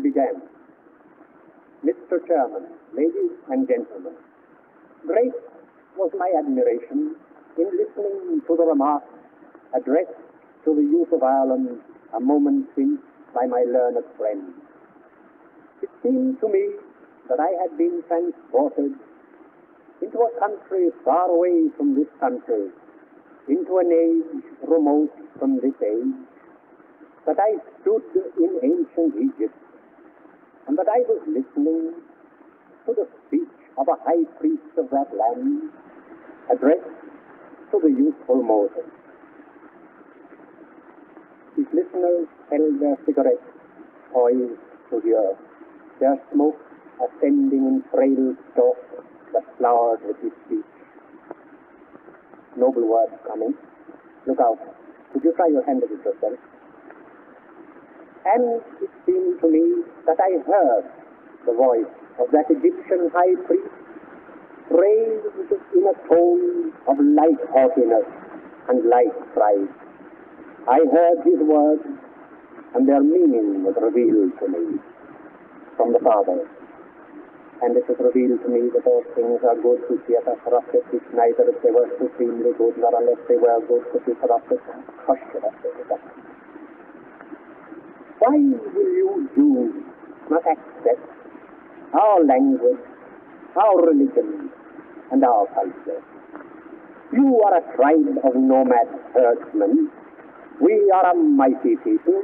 began. Mr. Chairman, ladies and gentlemen, great was my admiration in listening to the remarks addressed to the youth of Ireland a moment since by my learned friend. It seemed to me that I had been transported into a country far away from this country, into an age remote from this age, that I stood in ancient Egypt, and that I was listening to the speech of a high priest of that land, addressed to the youthful Moses. His listeners held their cigarettes poised to hear, their smoke ascending in frail stalks that flowered with his speech. Noble words coming. Look out. Could you try your hand at it yourself? And it seemed to me that I heard the voice of that Egyptian high priest raised in a tone of light haughtiness and light pride. I heard his words, and their meaning was revealed to me from the Father. And it was revealed to me that all things are good which yet are corrupted, which neither if they were supremely good, nor unless they were good could be corrupted. Hush, why will you Jews not accept our language, our religion, and our culture? You are a tribe of nomad herdsmen. We are a mighty people.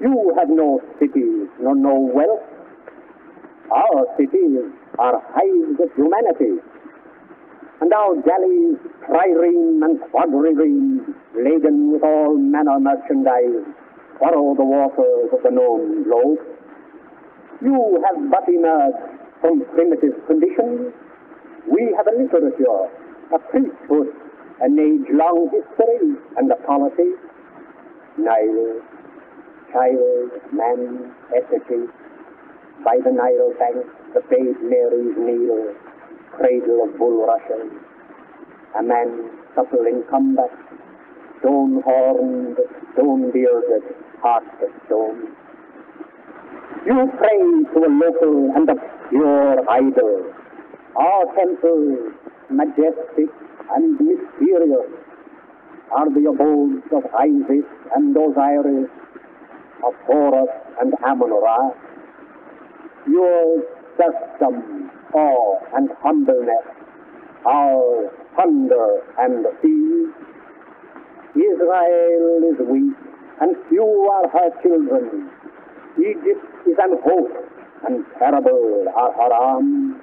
You have no cities, nor no wealth. Our cities are hives of humanity, and our galleys, trireme and quadrireme, laden with all manner merchandise, furrow the waters of the known globe. You have but emerged from primitive conditions. We have a literature, a priesthood, an age-long history, and a polity. Nile, child, man, effigy. By the Nile bank, the babe Mary's kneel, cradle of bulrushes. A man supple in combat, stone-horned, stone-bearded, heart of stone. You pray to a local and obscure idol. Our temples, majestic and mysterious, are the abodes of Isis and Osiris, of Horus and Amun-Ra. Yours serfdom, awe, and humbleness, ours thunder and sea. Israel is weak, and few are her children. Egypt is an host, and terrible are her arms.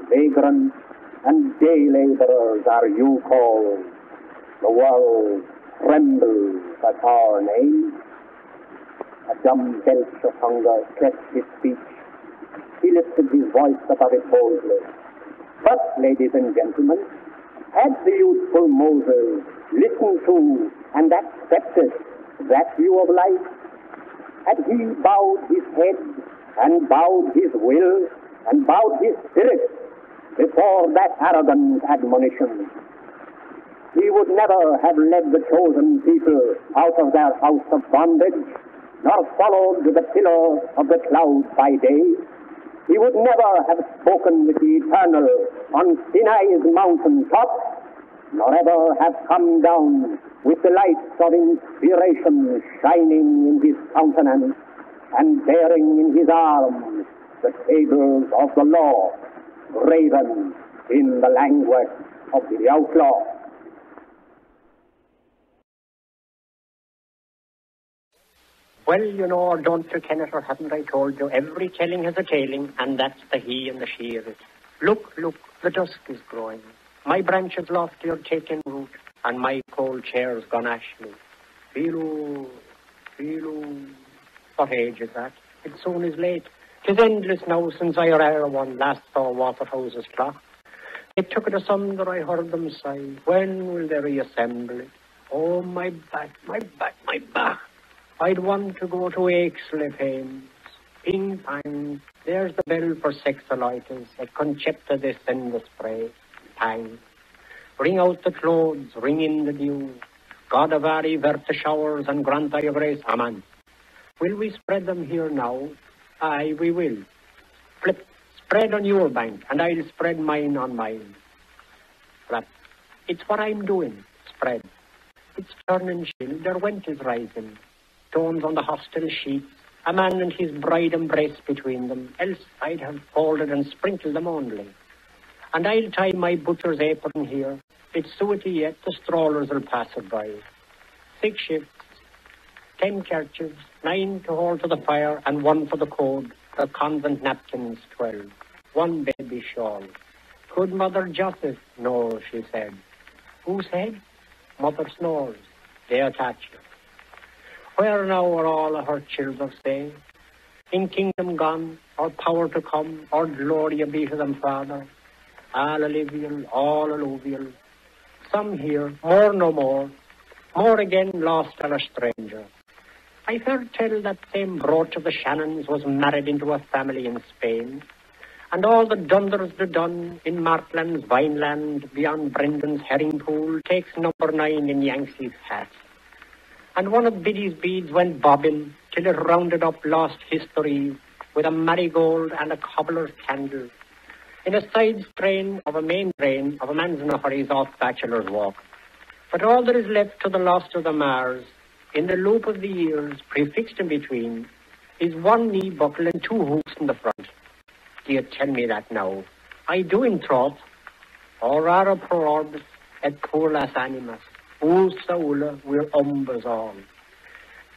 Vagrants and day laborers are you called. The world trembles at our name. A dumb belch of hunger cleft his speech. He lifted his voice above it boldly. But, ladies and gentlemen, had the youthful Moses listened to and accepted that view of life, had he bowed his head and bowed his will and bowed his spirit before that arrogant admonition, he would never have led the chosen people out of their house of bondage, nor followed the pillar of the cloud by day. He would never have spoken with the Eternal on Sinai's mountain top, nor ever have come down with the lights of inspiration shining in his countenance and bearing in his arms the tables of the law, graven in the language of the outlaw. Well, you know, don't you, Kenneth, or haven't I told you, every telling has a tailing, and that's the he and the she of it. Look, the dusk is growing. My branches lofty are taking root, and my cold chair's gone ashly. Feel, what age is that? It soon is late. 'Tis endless now since I or one last saw Waterhouse's clock. They took it asunder, I heard them sigh. When will they reassemble it? Oh, my back, my back, my back. I'd want to go to Aixley Fames. Ping, pang, there's the bell for sexolitis, at concepta this in the spray. Pang. Bring out the clothes, ring in the dew. God of Ari, vert the showers, and grant thy grace, amen. Will we spread them here now? Aye, we will. Flip, spread on your bank, and I'll spread mine on mine. Flap, it's what I'm doing, spread. It's turning chill, their went is rising. Stones on the hostel sheets, a man and his bride embrace between them, else I'd have folded and sprinkled them only. And I'll tie my butcher's apron here. It's suety yet, the strollers will pass it by. 6 shifts, 10 kerchiefs, 9 to hold to the fire, and 1 for the code, the convent napkins 12, 1 baby shawl. Could Mother Joseph? No, she said. Who said? Mother snores. They attach her. Where now are all of her children, say? In kingdom gone, or power to come, or glory be to them, Father? All alluvial, all alluvial. Some here, more no more. More again lost and a stranger. I've heard tell that same brooch of the Shannons was married into a family in Spain. And all the dunders they done in Markland's Vineland beyond Brendan's herring pool takes number 9 in Yanksee's hat. And one of Biddy's beads went bobbing till it rounded up lost history with a marigold and a cobbler's candle in a side strain of a main drain of a man's in a hurry's off bachelor's walk. But all that is left to the lost of the Mars, in the loop of the years prefixed in between, is 1 knee buckle and 2 hoops in the front. Do you tell me that now? I do in troth. Or rara pro orbis et pur las animas. O saula, we're umbers all.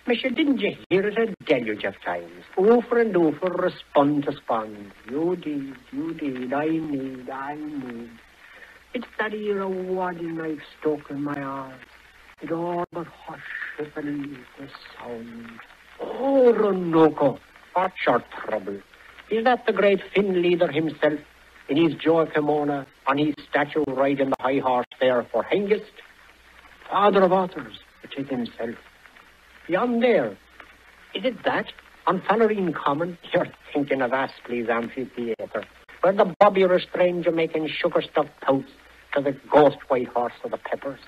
Monsieur, didn't you hear it a deluge of times? Over and over, respond to spond. You did, I need. It's that era wadding I've stuck in my arms. It all but hush and leave the sound. Oh, Ronoko, what's your trouble? Is that the great Finn leader himself, in his joy kimono, on his statue riding the high horse there for Hengist? Father of authors, it is himself. Beyond there, is it that? On Fallerine Common, you're thinking of Astley's amphitheatre, where the bobby or a stranger making sugar-stuffed pouts to the ghost white horse of the Peppers.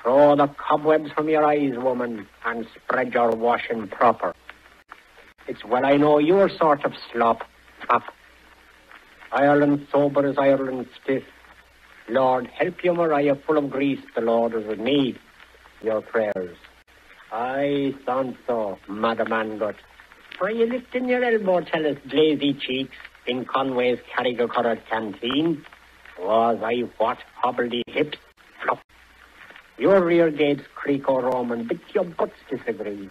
Throw the cobwebs from your eyes, woman, and spread your washing proper. It's well I know your sort of slop. Ireland sober as Ireland stiff. Lord, help you, Maria, full of grease, the Lord is with me. Your prayers. Aye, Sanso, Madam Angot. Were you lifting your elbow till his glazy cheeks in Conway's Carrigal-Curragh canteen? Was I what? Hobbledy hips? Flop. Your rear gates creak or Roman, but your butts disagree.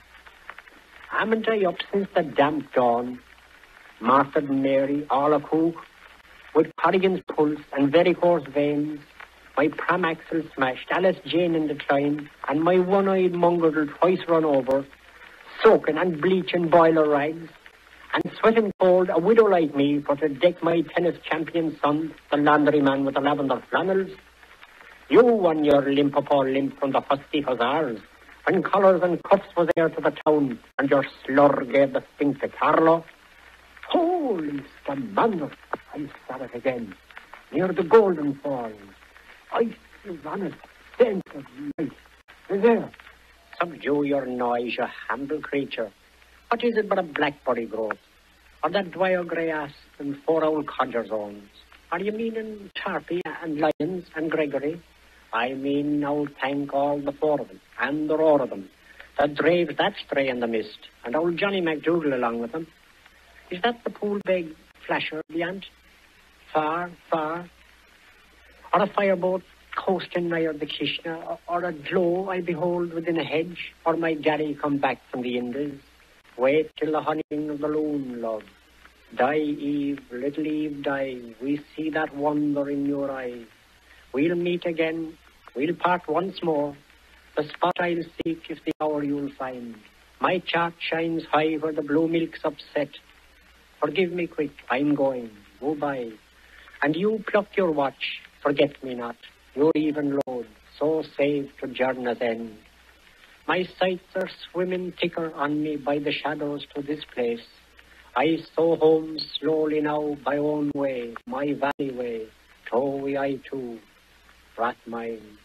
Haven't I up since the damp dawn? Martha and Mary, all a cook, with Corrigan's pulse and varicose veins, my pram axle smashed, Alice Jane in decline, and my one-eyed mongrel twice run over, soaking and bleaching boiler rags, and sweating cold, a widow like me, for to deck my tennis champion son, the laundryman with the lavender flannels. You won your limp-a-paw limp from the fusty hussars, when collars and cuffs was there to the town, and your slur gave the stink to Carlo. Holy scamander, I saw it again, near the Golden Falls. I ran it, sense of light. There. Subdue your noise, you humble creature. What is it but a blackberry growth? Or that dwyer grey ass and 4 old codger's owns? Are you meaning Tarpey and Lyons and Gregory? I mean now thank all the 4 of them, and the roar of them, that drave that stray in the mist, and old Johnny MacDougall along with them. Is that the pool-beg flasher beyond? Far, far? Or a fireboat coasting nigh the Kishna, or a glow I behold within a hedge, or my Gary come back from the Indies? Wait till the honeying of the loon, love. Die, Eve, little Eve, die. We see that wonder in your eyes. We'll meet again. We'll part once more. The spot I'll seek is the hour you'll find. My chart shines high where the blue milk's upset. Forgive me quick, I'm going. Go by. And you pluck your watch. Forget me not. Your even load, so safe to journey's end. My sights are swimming thicker on me by the shadows to this place. I so home slowly now by own way, my valley way. Towie I too, rat mine.